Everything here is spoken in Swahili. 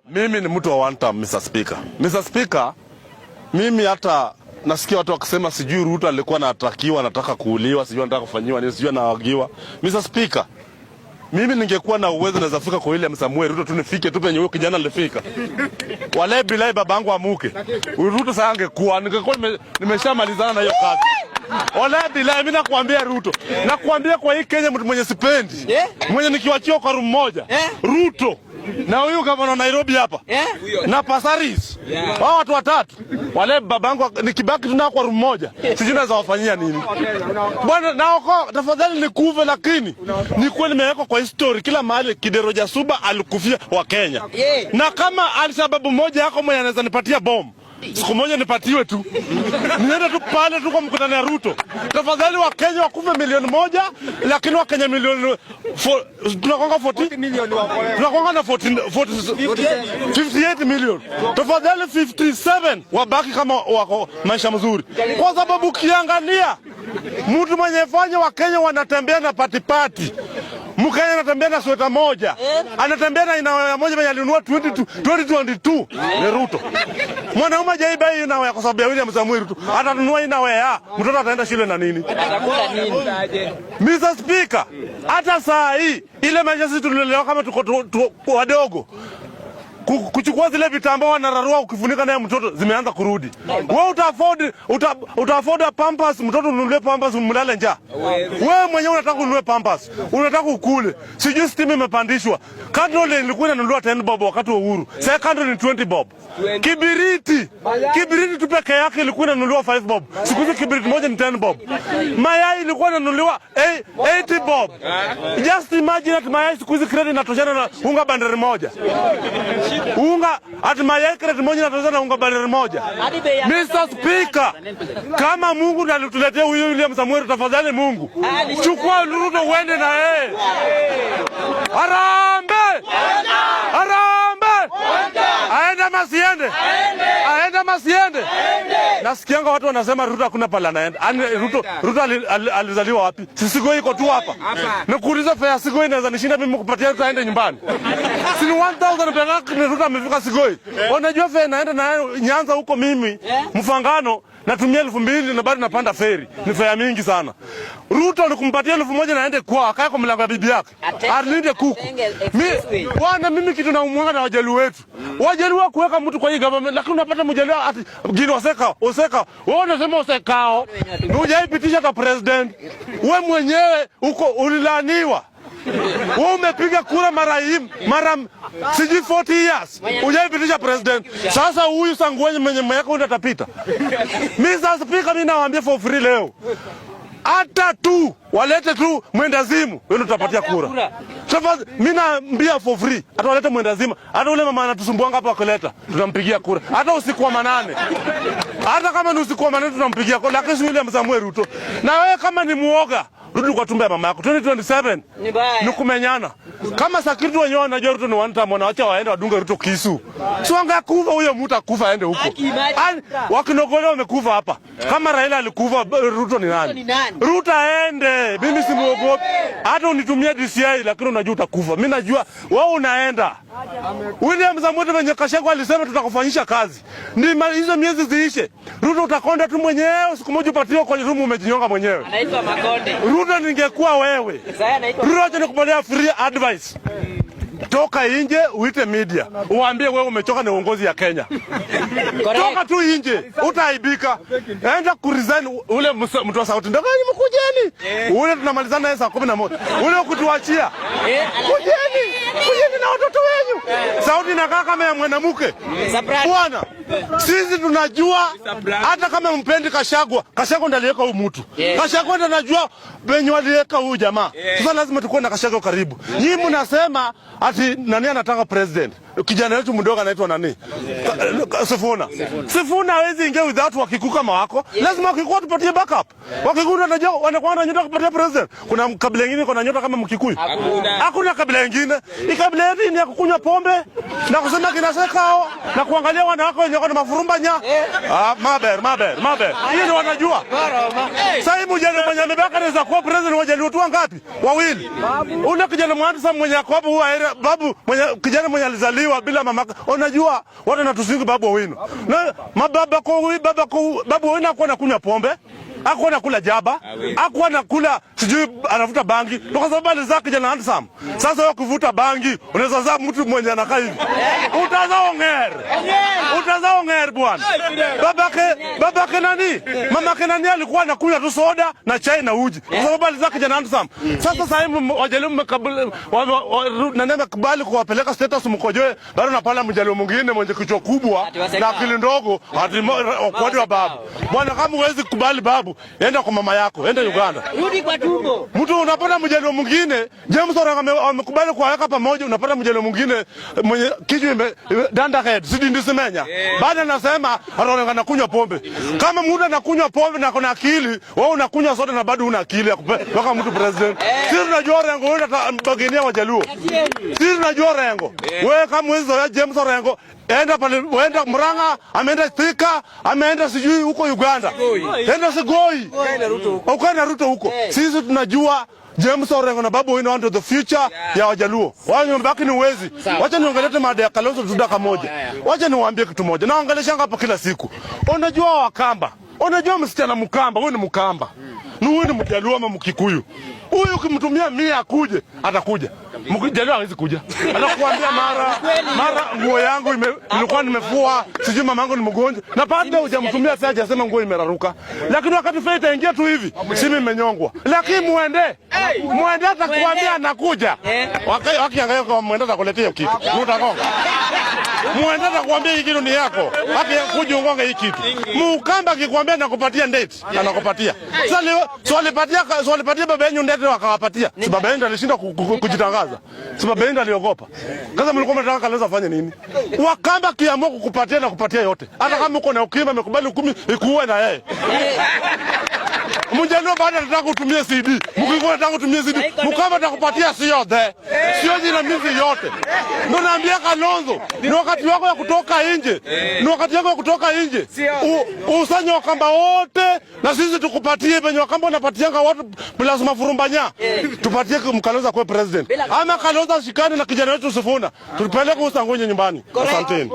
Mimi ni mtu wa one term, Mr. Speaker. Mr. Speaker, mimi hata nasikia watu wakisema sijui Ruto alikuwa anatakiwa anataka kuuliwa, sijui anataka kufanyiwa nini, sijui anaagiwa. Mr. Speaker, mimi ningekuwa na uwezo naweza fika kwa William Samuel Ruto tu nifike tu penye huyo kijana alifika. Wale bilai babangu amuke. Ruto sasa angekuwa ningekuwa nimeshamalizana na hiyo kazi. Wale bilai mimi nakwambia Ruto. Nakwambia kwa hii Kenya mtu mwenye sipendi. Mwenye nikiwachia kwa room moja. Ruto. Na huyu gavana Nairobi hapa. Na Pasaris. Hao watu watatu. Wale babangu nikibaki tunao kwa room moja. Sijui naweza wafanyia nini. Bwana naoko tafadhali nikuve, lakini ni kweli nimeweka kwa history kila mahali Kidero Jasuba alikufia wa Kenya. Na kama alisababu moja yako mwenye anaweza nipatia bomu, siku moja nipatiwe tu. Niende tu pale tu kwa mkutano ya Ruto. Tafadhali wa Kenya wakufe milioni moja, lakini wa Kenya milioni tunakonga 40 milioni wako. Tunakonga na 58 milioni. Tafadhali 57 wabaki kama wako maisha mzuri. Kwa sababu kiangalia mtu mwenye fanya wa Kenya wanatembea na patipati. Mkenya anatembea na sweta moja. Anatembea na inawe moja mwenye alinunua 2022 ni Ruto. Mwanaume jaiba hiyo inawe kwa sababu ya William Samuel Ruto. Atanunua inawe ya mtoto ataenda shule na nini? Atakula nini? Mr. Speaker, hata saa hii ile maisha sisi tulilelewa kama tuko wadogo. Kuchukua zile vitambaa wanararua ukifunika naye mtoto zimeanza kurudi. Wewe utafford pampers mtoto ununulie pampers mlale njaa. Wewe mwenyewe unataka ununue pampers, unataka ukule. Sijui steam imepandishwa. Candle ilikuwa inanunua 10 bob wakati wa Uhuru. Sasa candle ni 20 bob. Kibiriti tu peke yake ilikuwa inanunuliwa 5 bob. Siku hizi kibiriti moja ni 10 bob. Mayai ilikuwa inanunuliwa 80 bob. Just imagine that mayai siku hizi credit inatoshana na unga bandari moja. Unga ati mayai kreti moja natoza na unga bandari moja. Mr. Speaker, kama Mungu alituletea huyo William Samuel, tafadhali Mungu chukua Ruto uende na yeye. Harambee! Harambee! Aende masiende. Aende masiende. Nasikianga watu wanasema Ruto hakuna pala naenda. Ruto alizaliwa wapi? Sisigoi iko tu hapa. Nikuuliza fare Sigoi naweza nishinda mimi kupatia Ruto aende nyumbani. Si 1000 pesa Ruto amefika Sigoi. Unajua fare naenda na Nyanza huko mimi Mfangano natumia 2000 na bado napanda feri. Ni fare mingi sana. Ruto nikumpatia 1000 naende kwa akae kwa mlango wa bibi yake. Alinde kuku. Mimi kitu na umwanga na Wajaluo wetu. Wajaluo kuweka mtu kwa hii government, lakini unapata Mjaluo ati Gino Oseka. Wewe unasema Osekao. Hujaipitisha kwa president. Wewe mwenyewe uko ulilaniwa. Wewe umepiga kura mara siji 40 years. Hujaipitisha president. Sasa huyu Sangwenye mwenye mayako unatapita. Mr. Speaker, mimi nawaambia for free leo. Hata tu walete tu mwendazimu wewe utapatia kura. Sasa mimi naambia for free, hata walete mwendazimu, hata ule mama anatusumbuanga hapa akoleta, tunampigia kura. Hata usiku wa manane. Hata kama ni usiku wa manane tunampigia kura, lakini William Samuel Ruto. Na wewe kama ni muoga, rudi kwa tumbe ya mama yako. 2027 ni kumenyana. Kama security wenyewe wanajua Ruto ni one term, wanaacha waende wadunge Ruto kisu. Sio angekufa huyo mtu akufa aende huko. Wakinogolea wamekufa hapa. Kama Raila alikufa, Ruto ni nani? Ruto aende. Mimi simuogopi. Hata unitumie DCI lakini unajua utakufa. Mimi najua wewe unaenda. William Samoei mwenye Kashagwa alisema tutakufanyisha kazi. Ndio hizo miezi ziishe. Ruto utakonda tu mwenyewe, siku moja upatiwe kwenye room umejinyonga mwenyewe. Anaitwa Makonde. Ruto ningekuwa wewe. Ruto nikupatia free advice. Toka nje uite media. Uambie wewe umechoka na uongozi ya Kenya. Toka tu nje, utaibika. Enda kuresign ule mtu wa sauti. Ndogani mkujeni. Ule tunamalizana naye saa 11. Ule kutuachia. Kujeni na watoto wenyu. Sauti inakaa kama ya mwanamke. Bwana, sisi tunajua hata kama mpendi Kashagwa ndiye aliweka huyu mtu. Kashagwa ndiye anajua benye waliweka huyu jamaa. Sasa lazima tukue na Kashagwa karibu. Nyinyi mnasema ati nani anataka president? Kijana wetu mdogo anaitwa nani? Sifuna hawezi ingia without Wakikuyu kama wako. Lazima Wakikuyu tupatie backup. Wakikuyu wanajua wanakuwa na nyota kupatia president. Kuna kabila nyingine kuna nyota kama Mkikuyu. Hakuna kabila nyingine. Ikabila yetu ni ya kukunywa pombe na kusema kinasekao na kuangalia wanawake wenye wana mafurumbanya. Maber. Hiyo ndio wanajua. Sasa hivi mjane mwenye amebaka anaweza kuwa president wa Jaluo tu ngapi? Wawili. Ule kijana mwanzo mwenye kwa hapo babu mwenye kijana mwenye alizaliwa alizaliwa bila mamake. Unajua watu wanatusingi Babu Owino. Na Babu Owino hakuwa anakunywa pombe, hakuwa anakula jaba, hakuwa anakula sijui anavuta bangi. Kwa sababu alizaa kijana handsome. Sasa wewe kuvuta bangi, unaweza zaa mtu mwenye anakaa hivi. Utazaa onger bwana. Babake nani? Mamake nani alikuwa anakunywa tu soda na chai na uji. Kwa sababu alizaa kijana handsome. Sasa hivi Wajaluo mmekabali kubali kuwapeleka status Mkojoe, bado na pala Mjaluo mwingine mwenye kichwa kubwa na akili ndogo kwa wa babu. Bwana, kama huwezi kubali babu, enda kwa mama yako, enda Uganda. Rudi kwa tumbo. Mtu unapata Mjaluo mwingine, James Orengo amekubali kuwaweka pamoja, unapata Mjaluo mwingine mwenye kichwa danda head, sidi ndisemenya. Baada anasema Orengo anakunywa pombe. Kama mtu anakunywa pombe na kuna akili, wewe unakunywa soda na bado una akili ya kupeleka mtu president. Sisi tunajua Orengo wewe unatagenia Wajaluo. Sisi tunajua Orengo. Wewe kama wewe zoea James Orengo, enda pale, enda Murang'a, ameenda Thika, ameenda sijui huko Uganda. Enda Sigoi. Ukaenda Ruto huko. Sisi tunajua James Orengo na Babu Owino want the future ya Wajaluo. Wao mbaki ni uwezi. Wacha niongelete mada ya Kalonzo tudaka moja. Wacha niwaambie kitu moja. Naongelesha hapa kila siku. Unajua Wakamba. Unajua msichana Mkamba, wewe ni Mkamba. Ni wewe ni Mjaluo ama Mkikuyu. Huyu ukimtumia 100 akuje, atakuja. Mjaluo hawezi kuja. Anakuambia mara nguo yangu nilikuwa nimefua, sijui mamangu ni mgonjwa. Na baada hujamtumia sasa hajasema nguo imeraruka. Lakini wakati fedha itaingia tu hivi, simu imenyongwa. Lakini muende atakwambia anakuja. Wakiangalia kwa muende atakuletea kitu. Utakonga. Muende atakwambia hii kitu ni yako. Kuja ungonga hii kitu. Mkamba akikwambia nakupatia date, anakupatia. Sasa walipatia baba yenu date wakawapatia. Si baba yenu alishinda kujitangaza. Si baba yenu aliogopa. Kaza mlikuwa mnataka Kalonzo afanye nini? Wakamba kiamua kukupatia na kupatia yote. Hata kama uko na ukimya amekubali 10 ikuue na yeye. Mjaluo baada anataka kutumia CD. Mkikuwa anataka kutumia CD. Mkamba atakupatia sio the. Sio jina mizi yote. Ndio naambia Kalonzo, ni wakati wako ya kutoka nje. Ni wakati wako ya kutoka nje. Usanye Wakamba wote na sisi tukupatie penye Wakamba wanapatianga watu plus mafurumbanya. Tupatie Kalonzo kwa president. Ama Kalonzo shikane na kijana wetu Sifuna. Tupeleke Usangonye nyumbani. Asanteni.